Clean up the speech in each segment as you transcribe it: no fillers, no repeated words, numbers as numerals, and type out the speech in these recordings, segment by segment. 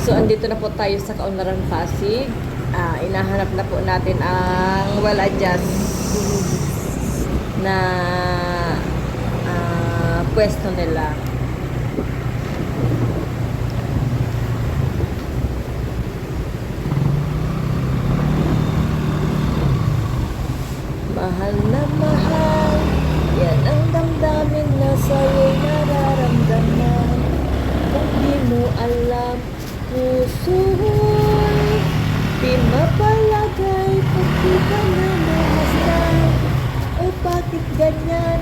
So, andito na po tayo sa Kaunlaran, Pasig. Inahanap na po natin ang well-adjust na pwesto nila. Mahal na mahal, yan ang damdamin na sa'yo'y nararamdaman. Kung di mo alam, puso'y di mapalagay. Pag di ka na namasdan, o bakit ganyan?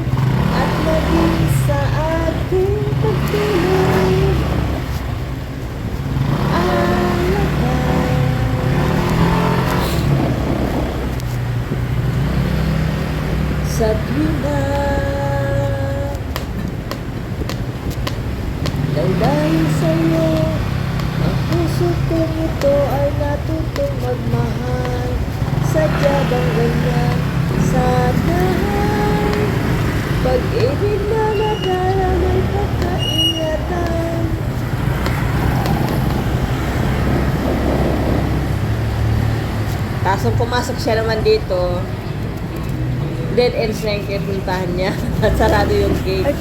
At maging sa aking pagtuloy alagay. Sa tuwina nang dahil sa'yo, ang puso kong ito ay natutong magmahal. Sadya bang ganyan? Sana pag-ibig na nadalang ay pagkaingatan. Kaso pumasok siya naman dito, dead ends na yung puntahan niya at sarado yung gate.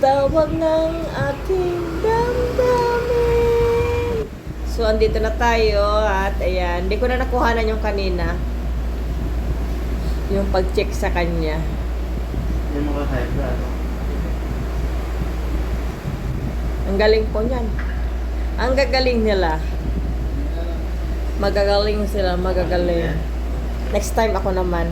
Tawag ng aking damdamin. So, andito na tayo at ayan, hindi ko na nakuhanan yung kanina. Yung pag-check sa kanya. Yung mga hyper, ano? Ang galing po niyan. Ang gagaling nila. Magagaling sila, magagaling. Next time ako naman.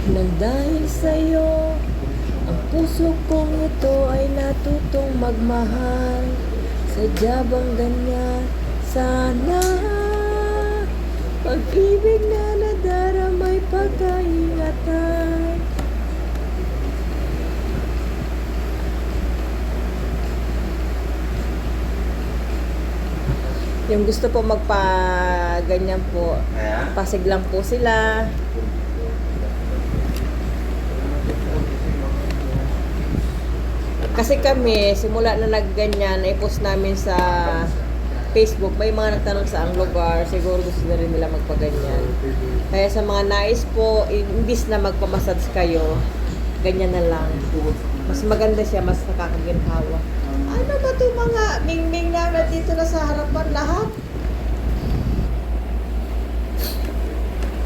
Nang dahil sa'yo, ang puso kong ito ay natutong magmahal. Sadya bang ganyan? Sana pag-ibig na nadaramay pagkaingatan. Yung gusto po magpa-ganyan po, Kaya? Pasig lang po sila. Kasi kami, simula na nagganyan, i-post namin sa Facebook, may mga nagtanong sa ang lugar, siguro gusto na rin nila magpaganyan. Kaya sa mga nais po, imbis na magpamassage kayo, ganyan na lang. Mas maganda siya, mas nakakaginhawa. Ano ba ito mga ming-ming na dito na sa harapan lahat?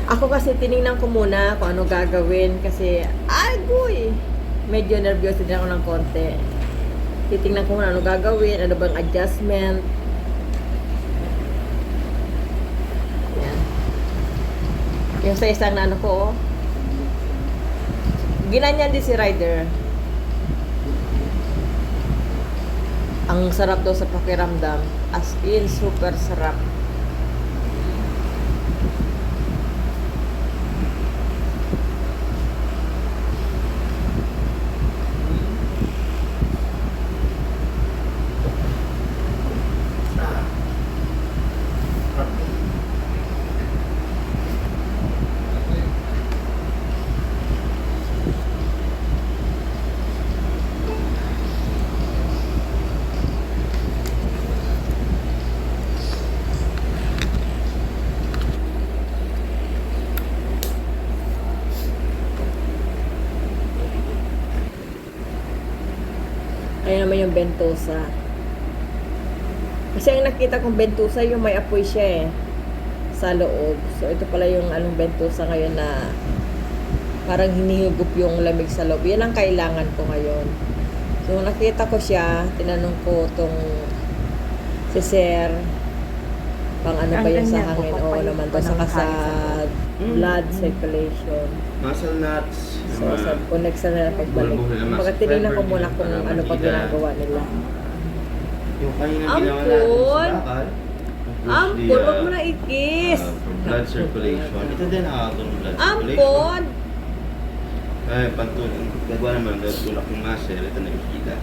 Ako kasi tiningnan ko muna kung ano gagawin kasi, ay boy! Medyo nervous din ako ng konti. Titingnan ko muna ano gagawin, ano bang adjustment. Yan. Yung sa isang na ano ko, ginanyan din si Ryder. Ang sarap daw sa pakiramdam. As in, super sarap. Ayan naman yung bentosa. Kasi ang nakita kong bentosa, yung may apoy siya sa loob. So, ito pala yung anong bentosa ngayon na parang hinihigup yung lamig sa loob. Yan ang kailangan ko ngayon. So, nakita ko siya, tinanong ko tong si Sir, pang ano ba yung sa hangin? Oo naman to, saka sa blood circulation. Muscle nuts. So, sa connect sa nila pagbalik. Pagka tinignan ko muna kung ano pa ginagawa nila. Yung kanina ginawa Ampun! natin sa bakal. Ampon, wag mo na ikis. For blood circulation. Ito din nakakatulong blood circulation. Ampon! Ay, pantulong. Diba naman, tulak ng muscle, ito na yung kita.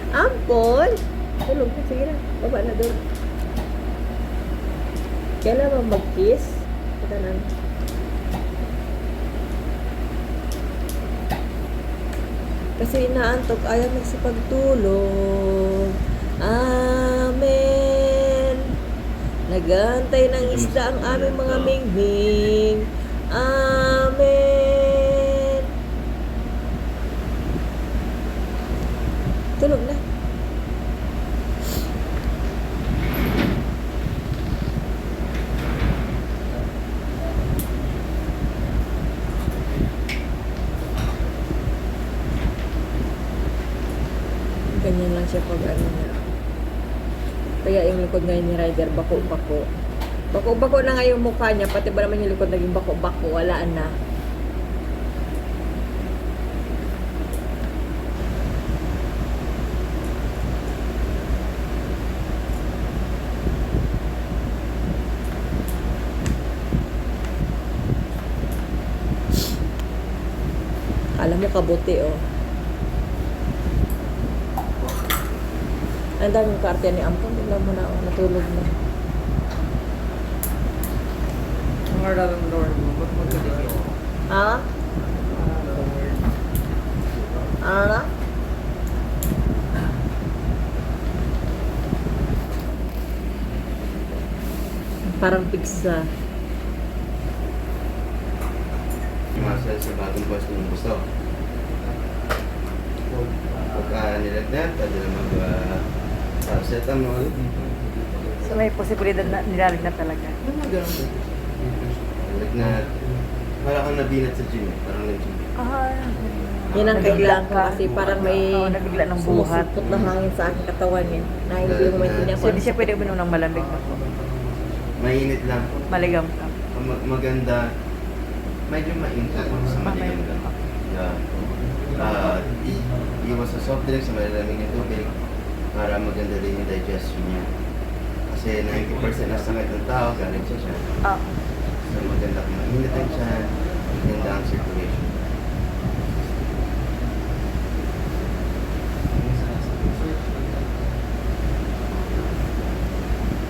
Ampon! Tulog na, sige na. Baba na doon. Kailan mo mag-kiss? Ito na. Kasi inaantok, ayaw magsipagtulog. Amen. Nagantay ng isda ang aming mga mingbing. Amen. Tulog na. Ganyan lang siya pag ano na. Kaya yung likod ngayon ni Ryder, bako-bako. Bako-bako na nga yung mukha niya, pati ba naman yung likod naging bako-bako, wala na. Alam mo, kabuti, oh. Ang daming karte ni Ampon. Tignan mo na, oh, natulog na. Ang aralang Lord mo, ba't magkadikit? Ha? Ano? Parang pigsa. Yung muscle sa bagong pwesto ng gusto. Pagka nilagnat, pwede na mag-paracetamol. So may posibilidad na nilalagnat talaga. Nilagnat. Parang kang nabinat sa gym eh. Parang nag-gym. Yan ang kailangan ko kasi parang may nabigla ng buhat. sumusupot na hangin sa aking katawan eh. Na hindi mo maintindihan So ko. hindi siya pwede uminom ng malamig na po. Mainit lang. Maligam ka. Ang maganda, medyo mainit lang sa maligam lang. Yeah. Iwas sa soft drinks, sa malalamig ng tubig para maganda din yung digestion niya. Kasi 90% na sakit ng tao, galing sa siya. So maganda kung mainit ang siya, maganda ang circulation.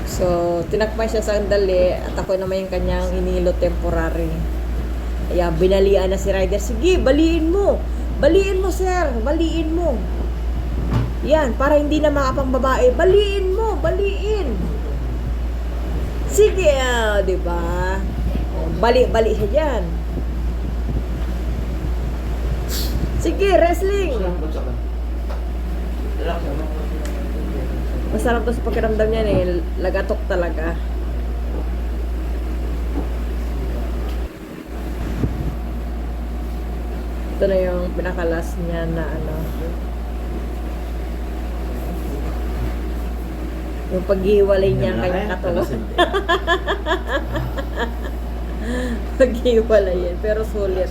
So, tinakpan siya sandali at ako naman yung kanyang inilo temporary. Kaya binalian na si Ryder. Sige, baliin mo. Baliin mo, sir. Baliin mo. Yan, para hindi na makapang babae. Baliin mo, baliin. Sige, di ba? Bali siya dyan. Sige, wrestling. Masarap to sa pakiramdam niya eh. Lagatok talaga. Ito na yung pinakalas niya na ano. Yung paghiwalay niya ang kanyang katawan. Paghiwalay yan. Pero sulit.